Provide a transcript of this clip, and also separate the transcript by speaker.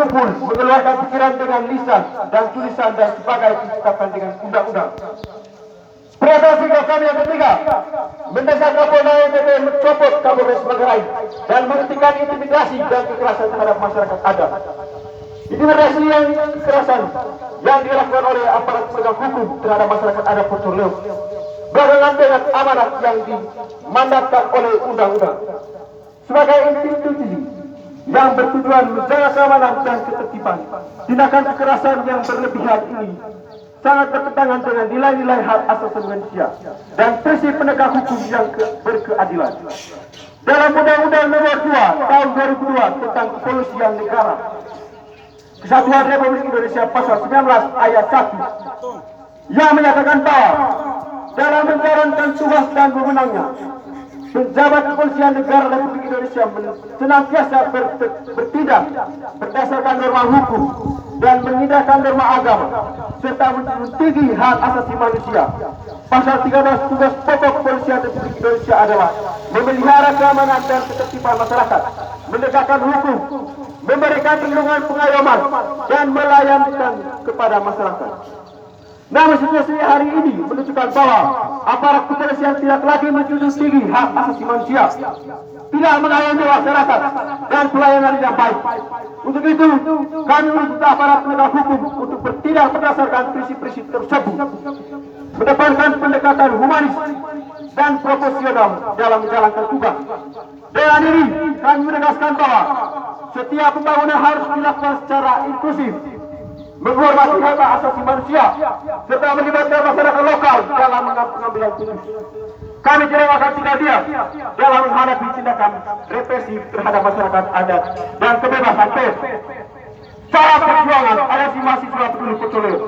Speaker 1: berkumpul mengeluarkan pikiran dengan lisan dan tulisan dan sebagai ditetapkan dengan undang-undang. Perintah sikap kami yang ketiga, mendesak Kapolda NTB mencopot Kapolres Manggarai dan menghentikan intimidasi dan kekerasan terhadap masyarakat adat. Intimidasi yang kekerasan yang dilakukan oleh aparat penegak hukum terhadap masyarakat adat Pucur Leuk berkenaan dengan amanat yang dimandatkan oleh undang-undang. Sebagai institusi yang bertujuan menjaga keamanan dan ketertiban, tindakan kekerasan yang berlebihan ini sangat bertentangan dengan nilai-nilai hak asasi manusia dan prinsip penegak hukum yang berkeadilan. Dalam Undang-Undang Nomor 2 Tahun 2002 tentang Kepolisian Negara Kesatuan Republik Indonesia Pasal 19 Ayat 1 yang menyatakan bahwa dalam menjalankan tugas dan wewenangnya, penjabat kepolisian negara Republik Indonesia senantiasa bertindak berdasarkan norma hukum dan mengindahkan norma agama serta mentinggi hak asasi manusia. Pasal 13 tugas pokok kepolisian Republik Indonesia adalah memelihara keamanan dan ketertiban masyarakat, menegakkan hukum, memberikan perlindungan pengayoman dan melayanikan kepada masyarakat. Namun situasi hari ini menunjukkan bahwa aparat kepolisian tidak lagi menjunjung tinggi hak asasi manusia, tidak mengayomi masyarakat dan pelayanan yang baik. Untuk itu, kami menuntut aparat penegak hukum untuk bertindak berdasarkan prinsip-prinsip tersebut, mendepankan pendekatan humanis dan proporsional dalam menjalankan tugas. Dengan ini, kami menegaskan bahwa setiap pembangunan harus dilakukan secara inklusif, menghormati hak asasi manusia, serta melibatkan masyarakat lokal dalam pengambilan keputusan. Kami tidak akan tinggal diam dalam menghadapi tindakan represif terhadap masyarakat adat dan kebebasan pers. Salam perjuangan aliansi mahasiswa peduli Pucur Leuk.